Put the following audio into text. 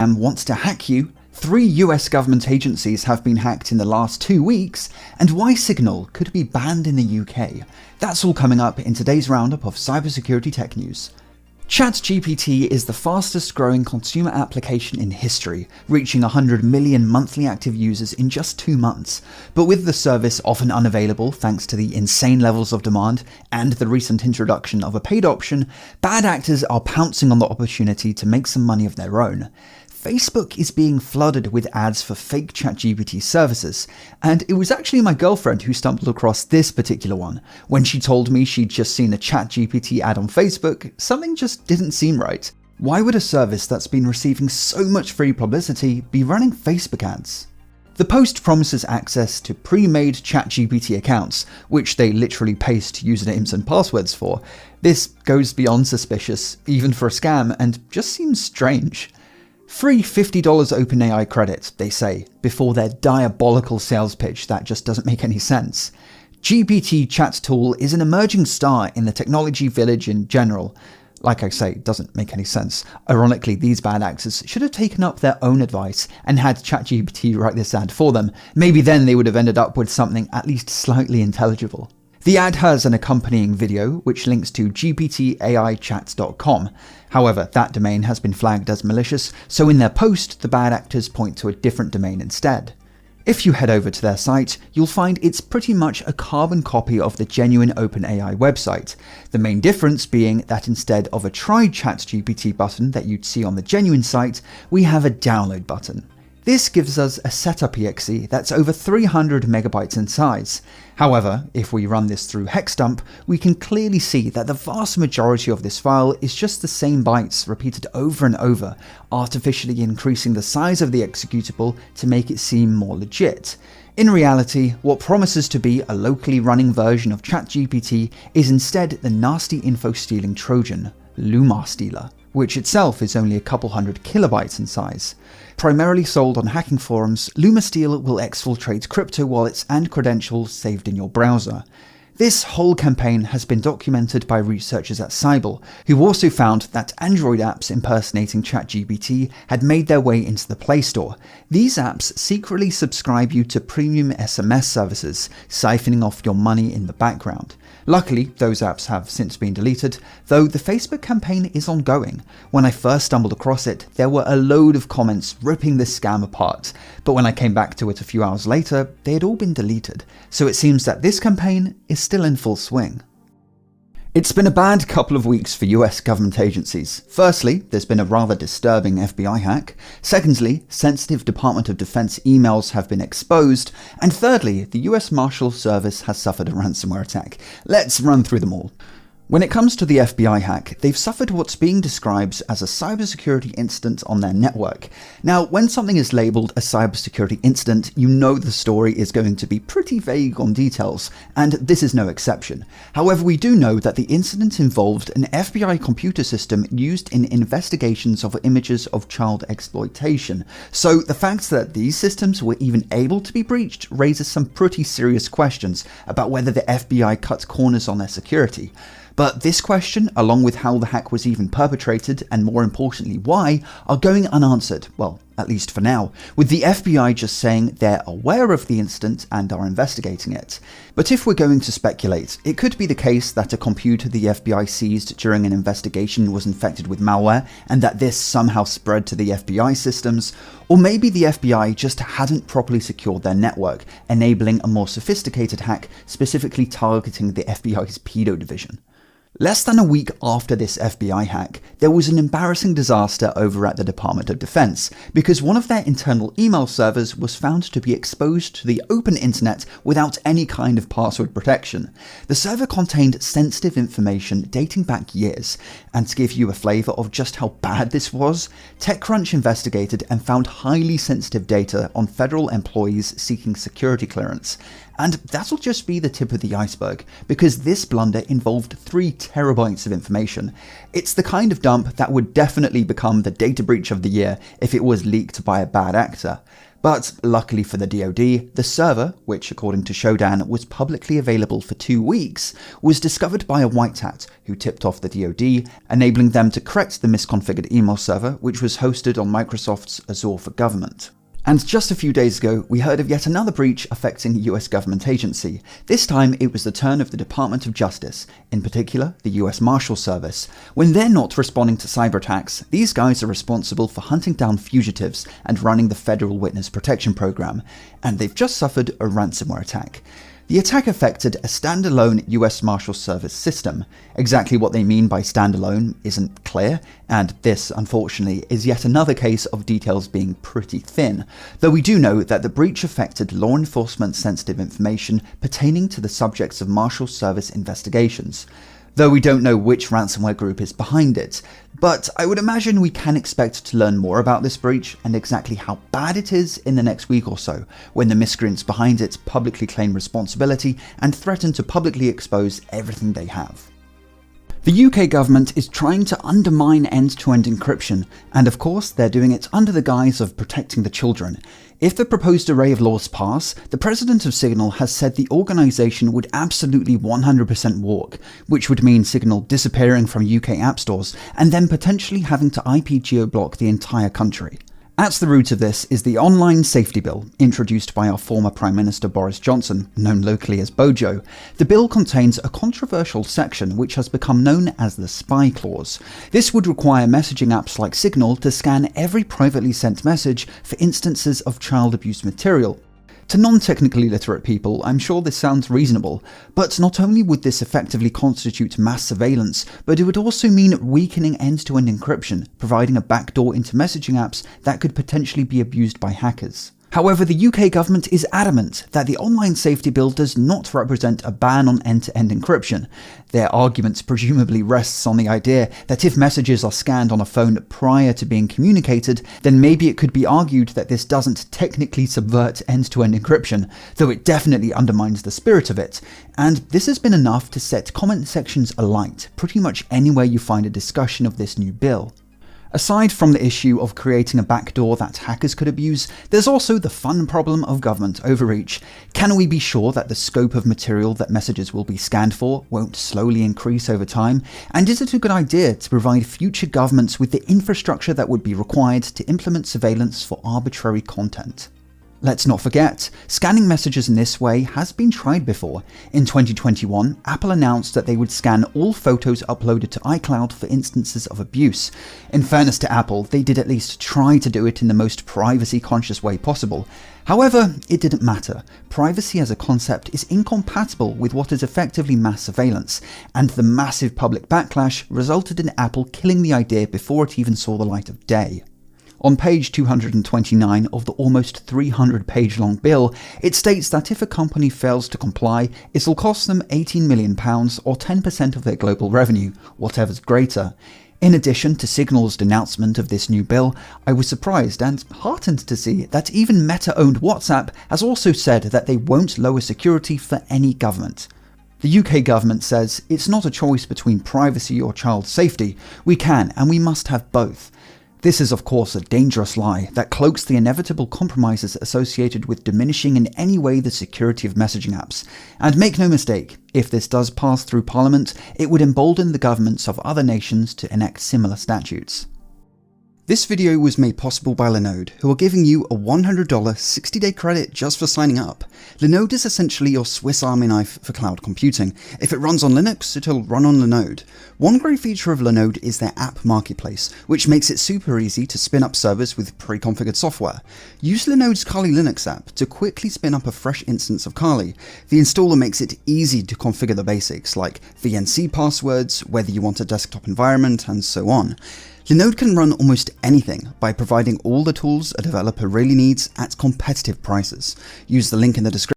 wants to hack you, 3 US government agencies have been hacked in the last 2 weeks, and why Signal could be banned in the UK. That's all coming up in today's roundup of cybersecurity tech news. Chatgpt is the fastest growing consumer application in history, reaching 100 million monthly active users in just 2 months. But with the service often unavailable thanks to the insane levels of demand and the recent introduction of a paid option, bad actors are pouncing on the opportunity to make some money of their own. Facebook is being flooded with ads for fake Chatgpt services, and it was actually my girlfriend who stumbled across this particular one. When she told me she'd just seen a Chatgpt ad on Facebook, something just didn't seem right. Why would a service that's been receiving so much free publicity be running Facebook ads? The post promises access to pre-made Chatgpt accounts, which they literally paste usernames and passwords for. This goes beyond suspicious, even for a scam, and just seems strange. Free $50 OpenAI credit, they say, before their diabolical sales pitch that just doesn't make any sense. GPT chat tool is an emerging star in the technology village in general. Like I say, it doesn't make any sense. Ironically, these bad actors should have taken up their own advice and had ChatGPT write this ad for them. Maybe then they would have ended up with something at least slightly intelligible. The ad has an accompanying video, which links to gptaichats.com. However, that domain has been flagged as malicious, so in their post, the bad actors point to a different domain instead. If you head over to their site, you'll find it's pretty much a carbon copy of the genuine OpenAI website. The main difference being that instead of a Try ChatGPT button that you'd see on the genuine site, we have a download button. This gives us a setup exe that's over 300 megabytes in size. However, if we run this through hexdump, we can clearly see that the vast majority of this file is just the same bytes repeated over and over, artificially increasing the size of the executable to make it seem more legit. In reality, what promises to be a locally running version of ChatGPT is instead the nasty info-stealing Trojan, LumaStealer, which itself is only a couple hundred kilobytes in size. Primarily sold on hacking forums, LumaStealer will exfiltrate crypto wallets and credentials saved in your browser. This whole campaign has been documented by researchers at Cybel, who also found that Android apps impersonating ChatGPT had made their way into the Play Store. These apps secretly subscribe you to premium SMS services, siphoning off your money in the background. Luckily, those apps have since been deleted, though the Facebook campaign is ongoing. When I first stumbled across it, there were a load of comments ripping this scam apart, but when I came back to it a few hours later, they had all been deleted, so it seems that this campaign is still in full swing. It's been a bad couple of weeks for US government agencies. Firstly, there's been a rather disturbing FBI hack. Secondly, sensitive Department of Defense emails have been exposed. And thirdly, the US Marshal Service has suffered a ransomware attack. Let's run through them all. When it comes to the FBI hack, they've suffered what's being described as a cybersecurity incident on their network. Now, when something is labelled a cybersecurity incident, you know the story is going to be pretty vague on details, and this is no exception. However, we do know that the incident involved an FBI computer system used in investigations of images of child exploitation. So the fact that these systems were even able to be breached raises some pretty serious questions about whether the FBI cut corners on their security. But this question, along with how the hack was even perpetrated, and more importantly why, are going unanswered, well, at least for now, with the FBI just saying they're aware of the incident and are investigating it. But if we're going to speculate, it could be the case that a computer the FBI seized during an investigation was infected with malware, and that this somehow spread to the FBI systems, or maybe the FBI just hadn't properly secured their network, enabling a more sophisticated hack specifically targeting the FBI's pedo division. Less than a week after this FBI hack, there was an embarrassing disaster over at the Department of Defense, because one of their internal email servers was found to be exposed to the open internet without any kind of password protection. The server contained sensitive information dating back years, and to give you a flavour of just how bad this was, TechCrunch investigated and found highly sensitive data on federal employees seeking security clearance. And that'll just be the tip of the iceberg, because this blunder involved 3 terabytes of information. It's the kind of dump that would definitely become the data breach of the year if it was leaked by a bad actor. But luckily for the DoD, the server, which according to Shodan was publicly available for 2 weeks, was discovered by a white hat who tipped off the DoD, enabling them to correct the misconfigured email server which was hosted on Microsoft's Azure for Government. And just a few days ago, we heard of yet another breach affecting a US government agency. This time, it was the turn of the Department of Justice, in particular, the US Marshal Service. When they're not responding to cyber attacks, these guys are responsible for hunting down fugitives and running the Federal Witness Protection Program, and they've just suffered a ransomware attack. The attack affected a standalone US Marshal Service system. Exactly what they mean by standalone isn't clear, and this, unfortunately, is yet another case of details being pretty thin, though we do know that the breach affected law enforcement sensitive information pertaining to the subjects of Marshal Service investigations. Though we don't know which ransomware group is behind it, but I would imagine we can expect to learn more about this breach and exactly how bad it is in the next week or so, when the miscreants behind it publicly claim responsibility and threaten to publicly expose everything they have. The UK government is trying to undermine end-to-end encryption, and of course they're doing it under the guise of protecting the children. If the proposed array of laws pass, the president of Signal has said the organisation would absolutely 100% walk, which would mean Signal disappearing from UK app stores and then potentially having to IP geoblock the entire country. At the root of this is the Online Safety Bill, introduced by our former Prime Minister Boris Johnson, known locally as Bojo. The bill contains a controversial section which has become known as the Spy Clause. This would require messaging apps like Signal to scan every privately sent message for instances of child abuse material. To non-technically literate people, I'm sure this sounds reasonable, but not only would this effectively constitute mass surveillance, but it would also mean weakening end-to-end encryption, providing a backdoor into messaging apps that could potentially be abused by hackers. However, the UK government is adamant that the Online Safety Bill does not represent a ban on end-to-end encryption. Their argument presumably rests on the idea that if messages are scanned on a phone prior to being communicated, then maybe it could be argued that this doesn't technically subvert end-to-end encryption, though it definitely undermines the spirit of it. And this has been enough to set comment sections alight pretty much anywhere you find a discussion of this new bill. Aside from the issue of creating a backdoor that hackers could abuse, there's also the fun problem of government overreach. Can we be sure that the scope of material that messages will be scanned for won't slowly increase over time? And is it a good idea to provide future governments with the infrastructure that would be required to implement surveillance for arbitrary content? Let's not forget, scanning messages in this way has been tried before. In 2021, Apple announced that they would scan all photos uploaded to iCloud for instances of abuse. In fairness to Apple, they did at least try to do it in the most privacy-conscious way possible. However, it didn't matter. Privacy as a concept is incompatible with what is effectively mass surveillance, and the massive public backlash resulted in Apple killing the idea before it even saw the light of day. On page 229 of the almost 300-page long bill, it states that if a company fails to comply, it'll cost them £18 million or 10% of their global revenue, whatever's greater. In addition to Signal's denouncement of this new bill, I was surprised and heartened to see that even Meta-owned WhatsApp has also said that they won't lower security for any government. The UK government says it's not a choice between privacy or child safety. We can and we must have both. This is of course a dangerous lie that cloaks the inevitable compromises associated with diminishing in any way the security of messaging apps. And make no mistake, if this does pass through Parliament, it would embolden the governments of other nations to enact similar statutes. This video was made possible by Linode, who are giving you a $100 60-day credit just for signing up. Linode is essentially your Swiss Army knife for cloud computing. If it runs on Linux, it'll run on Linode. One great feature of Linode is their app marketplace, which makes it super easy to spin up servers with pre-configured software. Use Linode's Kali Linux app to quickly spin up a fresh instance of Kali. The installer makes it easy to configure the basics, like VNC passwords, whether you want a desktop environment, and so on. Linode can run almost anything by providing all the tools a developer really needs at competitive prices. Use the link in the description